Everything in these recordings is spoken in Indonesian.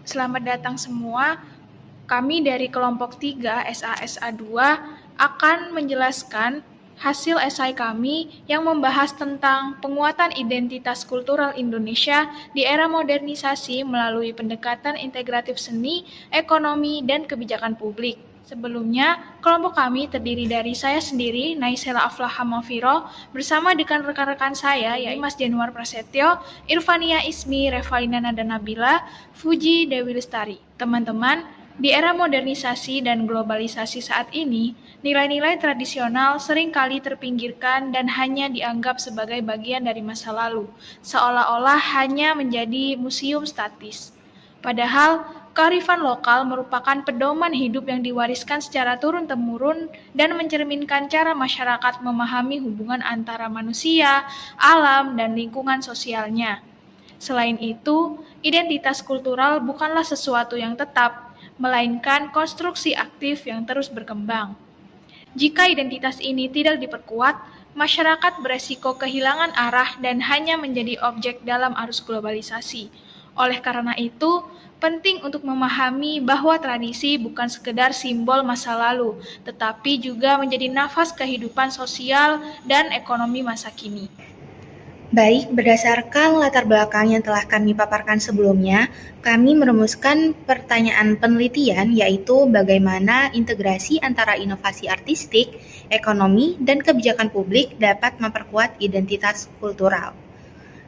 Selamat datang semua. Kami dari kelompok 3 SASA 2 akan menjelaskan hasil esai kami yang membahas tentang penguatan identitas kultural Indonesia di era modernisasi melalui pendekatan integratif seni, ekonomi, dan kebijakan publik. Sebelumnya, kelompok kami terdiri dari saya sendiri, Naisela Aflaha Mafiro, bersama dengan rekan-rekan saya, yaitu Mas Januar Prasetyo, Irfania Ismi, Revalina Nada Nabila, Fuji Dewi Lestari. Teman-teman, di era modernisasi dan globalisasi saat ini, nilai-nilai tradisional seringkali terpinggirkan dan hanya dianggap sebagai bagian dari masa lalu, seolah-olah hanya menjadi museum statis. Padahal, kearifan lokal merupakan pedoman hidup yang diwariskan secara turun-temurun dan mencerminkan cara masyarakat memahami hubungan antara manusia, alam, dan lingkungan sosialnya. Selain itu, identitas kultural bukanlah sesuatu yang tetap, melainkan konstruksi aktif yang terus berkembang. Jika identitas ini tidak diperkuat, masyarakat beresiko kehilangan arah dan hanya menjadi objek dalam arus globalisasi. Oleh karena itu, penting untuk memahami bahwa tradisi bukan sekedar simbol masa lalu, tetapi juga menjadi nafas kehidupan sosial dan ekonomi masa kini. Baik, berdasarkan latar belakang yang telah kami paparkan sebelumnya, kami merumuskan pertanyaan penelitian yaitu bagaimana integrasi antara inovasi artistik, ekonomi, dan kebijakan publik dapat memperkuat identitas kultural.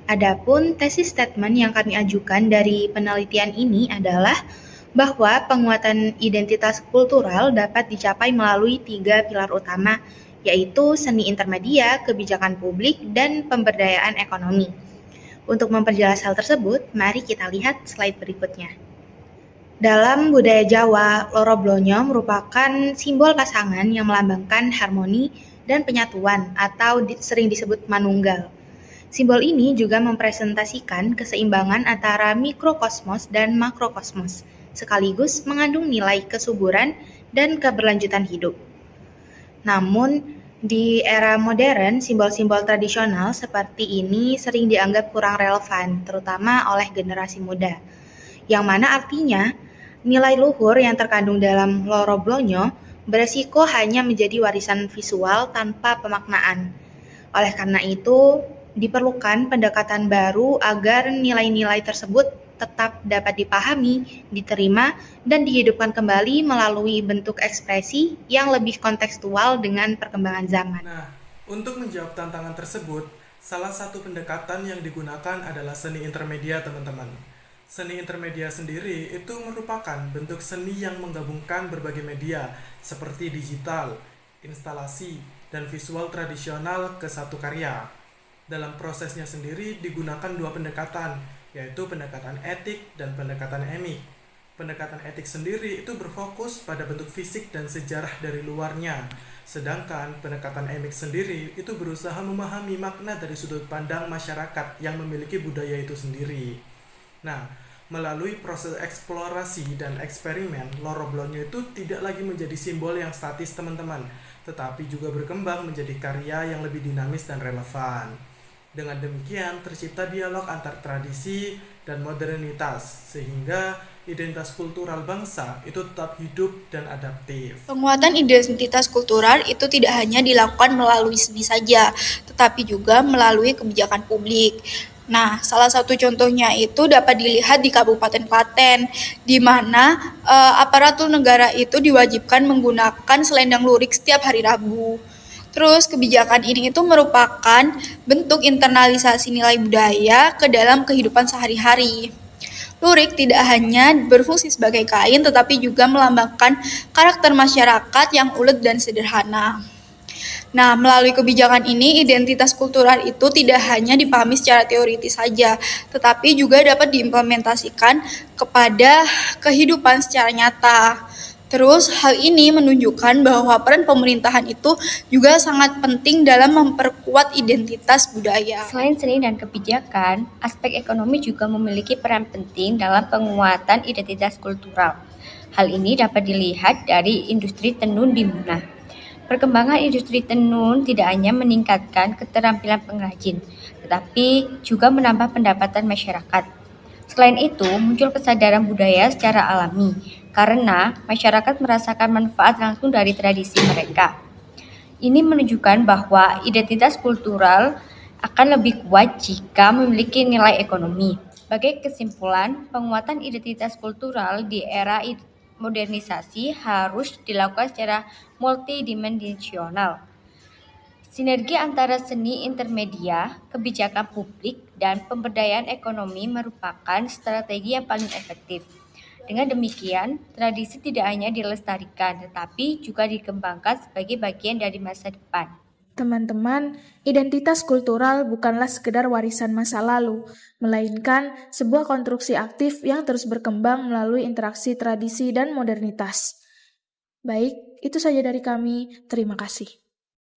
Adapun tesis statement yang kami ajukan dari penelitian ini adalah bahwa penguatan identitas kultural dapat dicapai melalui 3 pilar utama, yaitu seni intermedia, kebijakan publik, dan pemberdayaan ekonomi. Untuk memperjelas hal tersebut, mari kita lihat slide berikutnya. Dalam budaya Jawa, loro blonyo merupakan simbol pasangan yang melambangkan harmoni dan penyatuan atau sering disebut manunggal. Simbol ini juga mempresentasikan keseimbangan antara mikrokosmos dan makrokosmos, sekaligus mengandung nilai kesuburan dan keberlanjutan hidup. Namun, di era modern, simbol-simbol tradisional seperti ini sering dianggap kurang relevan, terutama oleh generasi muda. Yang mana artinya, nilai luhur yang terkandung dalam loro blonyo beresiko hanya menjadi warisan visual tanpa pemaknaan. Oleh karena itu, diperlukan pendekatan baru agar nilai-nilai tersebut tetap dapat dipahami, diterima, dan dihidupkan kembali melalui bentuk ekspresi yang lebih kontekstual dengan perkembangan zaman. Nah, untuk menjawab tantangan tersebut, salah satu pendekatan yang digunakan adalah seni intermedia, teman-teman. Seni intermedia sendiri itu merupakan bentuk seni yang menggabungkan berbagai media seperti digital, instalasi, dan visual tradisional ke satu karya. Dalam prosesnya sendiri digunakan dua pendekatan, yaitu pendekatan etik dan pendekatan emik. Pendekatan etik sendiri itu berfokus pada bentuk fisik dan sejarah dari luarnya, sedangkan pendekatan emik sendiri itu berusaha memahami makna dari sudut pandang masyarakat yang memiliki budaya itu sendiri. Nah, melalui proses eksplorasi dan eksperimen, loro blonyo itu tidak lagi menjadi simbol yang statis, teman-teman, tetapi juga berkembang menjadi karya yang lebih dinamis dan relevan. Dengan demikian, tercipta dialog antar tradisi dan modernitas, sehingga identitas kultural bangsa itu tetap hidup dan adaptif. Penguatan identitas kultural itu tidak hanya dilakukan melalui seni saja, tetapi juga melalui kebijakan publik. Nah, salah satu contohnya itu dapat dilihat di Kabupaten Klaten, di mana aparatur negara itu diwajibkan menggunakan selendang lurik setiap hari Rabu. Terus kebijakan ini itu merupakan bentuk internalisasi nilai budaya ke dalam kehidupan sehari-hari. Lurik tidak hanya berfungsi sebagai kain, tetapi juga melambangkan karakter masyarakat yang ulet dan sederhana. Nah, melalui kebijakan ini, identitas kultural itu tidak hanya dipahami secara teoritis saja, tetapi juga dapat diimplementasikan kepada kehidupan secara nyata. Terus, hal ini menunjukkan bahwa peran pemerintahan itu juga sangat penting dalam memperkuat identitas budaya. Selain seni dan kebijakan, aspek ekonomi juga memiliki peran penting dalam penguatan identitas kultural. Hal ini dapat dilihat dari industri tenun di Muna. Perkembangan industri tenun tidak hanya meningkatkan keterampilan pengrajin, tetapi juga menambah pendapatan masyarakat. Selain itu, muncul kesadaran budaya secara alami, karena masyarakat merasakan manfaat langsung dari tradisi mereka. Ini menunjukkan bahwa identitas kultural akan lebih kuat jika memiliki nilai ekonomi. Sebagai kesimpulan, penguatan identitas kultural di era modernisasi harus dilakukan secara multidimensional. Sinergi antara seni intermedia, kebijakan publik, dan pemberdayaan ekonomi merupakan strategi yang paling efektif. Dengan demikian, tradisi tidak hanya dilestarikan, tetapi juga dikembangkan sebagai bagian dari masa depan. Teman-teman, identitas kultural bukanlah sekedar warisan masa lalu, melainkan sebuah konstruksi aktif yang terus berkembang melalui interaksi tradisi dan modernitas. Baik, itu saja dari kami. Terima kasih.